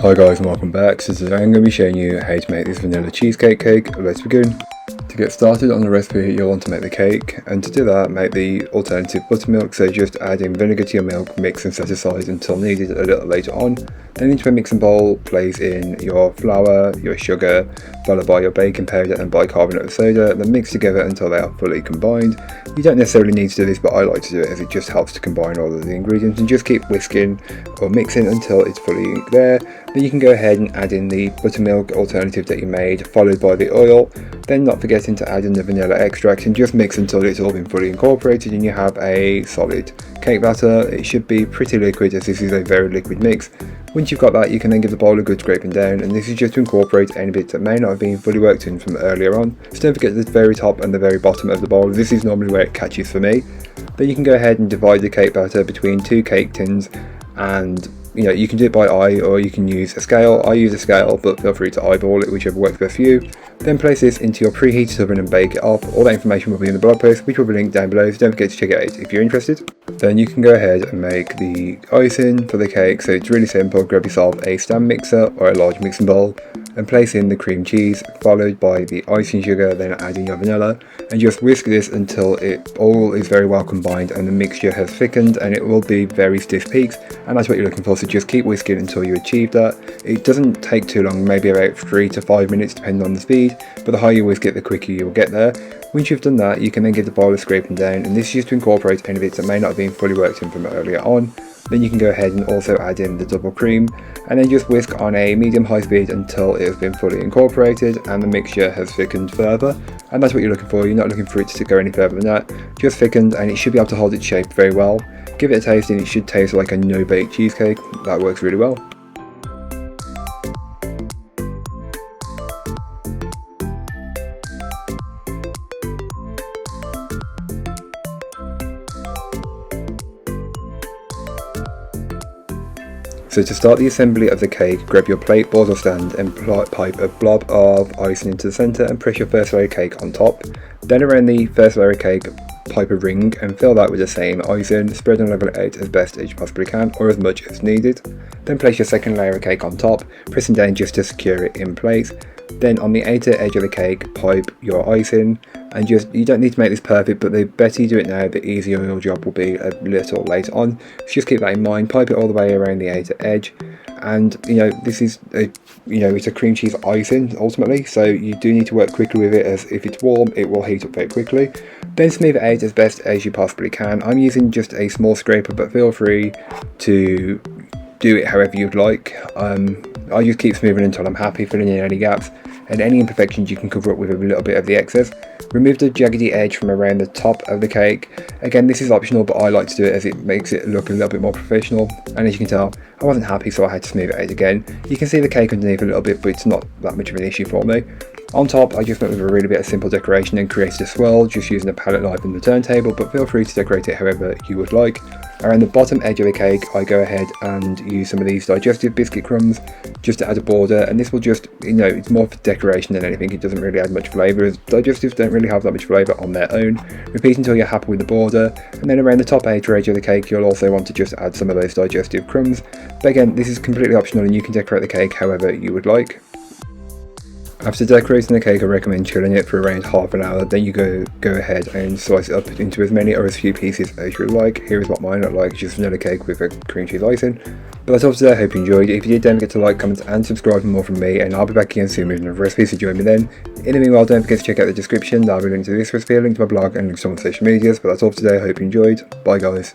Hi guys and welcome back. So today I'm going to be showing you how to make this vanilla cheesecake cake. Let's begin. To get started on the recipe, you'll want to make the cake, and to do that make the alternative buttermilk, so just adding vinegar to your milk, mix and set aside until needed a little later on. Then into a mixing bowl, place in your flour, your sugar, followed by your baking powder and bicarbonate of soda, then mix together until they are fully combined. You don't necessarily need to do this, but I like to do it as it just helps to combine all of the ingredients, and just keep whisking or mixing until it's fully there. Then you can go ahead and add in the buttermilk alternative that you made, followed by the oil. Then not forgetting to add in the vanilla extract, and just mix until it's all been fully incorporated and you have a solid cake batter. It should be pretty liquid as this is a very liquid mix. Once you've got that, you can then give the bowl a good scraping down, and this is just to incorporate any bits that may not have been fully worked in from earlier on. So don't forget the very top and the very bottom of the bowl. This is normally where it catches for me. Then you can go ahead and divide the cake batter between two cake tins, and you can do it by eye or you can use a scale. I use a scale, but feel free to eyeball it, whichever works best for you. Then place this into your preheated oven and bake it up. All that information will be in the blog post, which will be linked down below, so don't forget to check it out if you're interested. Then you can go ahead and make the icing for the cake. So it's really simple. Grab yourself a stand mixer or a large mixing bowl and place in the cream cheese, followed by the icing sugar, then add in your vanilla, and just whisk this until it all is very well combined and the mixture has thickened, and it will be very stiff peaks, and that's what you're looking for. So just keep whisking until you achieve that. It doesn't take too long, maybe about 3 to 5 minutes depending on the speed, but the higher you whisk it, the quicker you'll get there. Once you've done that, you can then give the bowl a scraping down, and this is just to incorporate any bits that may not have been fully worked in from earlier on. Then you can go ahead and also add in the double cream, and then just whisk on a medium-high speed until it has been fully incorporated and the mixture has thickened further. And that's what you're looking for. You're not looking for it to go any further than that. Just thickened, and it should be able to hold its shape very well. Give it a taste and it should taste like a no-bake cheesecake. That works really well. So to start the assembly of the cake, grab your plate, board or stand and pipe a blob of icing into the centre and press your first layer of cake on top. Then around the first layer of cake, pipe a ring and fill that with the same icing. Spread and level it out as best as you possibly can, or as much as needed. Then place your second layer of cake on top, pressing down just to secure it in place. Then on the outer edge of the cake, pipe your icing, and you don't need to make this perfect, but the better you do it now, the easier your job will be a little later on. So just keep that in mind. Pipe it all the way around the outer edge, and this is it's a cream cheese icing ultimately, so you do need to work quickly with it, as if it's warm it will heat up very quickly. Then smooth it out as best as you possibly can. I'm using just a small scraper, but feel free to do it however you'd like. I just keep smoothing until I'm happy, filling in any gaps, and any imperfections you can cover up with a little bit of the excess. Remove the jaggedy edge from around the top of the cake. Again, this is optional, but I like to do it as it makes it look a little bit more professional, and as you can tell, I wasn't happy, so I had to smooth it out again. You can see the cake underneath a little bit, but it's not that much of an issue for me. On top, I just went with a really bit of simple decoration and created a swirl just using a palette knife and the turntable, but feel free to decorate it however you would like. Around the bottom edge of the cake, I go ahead and use some of these digestive biscuit crumbs just to add a border, and this will just, it's more for decoration than anything. It doesn't really add much flavour, as digestives don't really have that much flavour on their own. Repeat until you're happy with the border, and then around the top outer edge of the cake, you'll also want to just add some of those digestive crumbs. But again, this is completely optional and you can decorate the cake however you would like. After decorating the cake, I recommend chilling it for around half an hour. Then you go ahead and slice it up into as many or as few pieces as you like. Here is what mine look like, just vanilla cake with a cream cheese icing. But that's all for today. I hope you enjoyed. If you did, don't forget to like, comment and subscribe for more from me, and I'll be back again soon with another recipe, so join me then. In the meanwhile, don't forget to check out the description. I'll be linked to this recipe, a link to my blog and links to all my social medias. But that's all for today. I hope you enjoyed. Bye guys.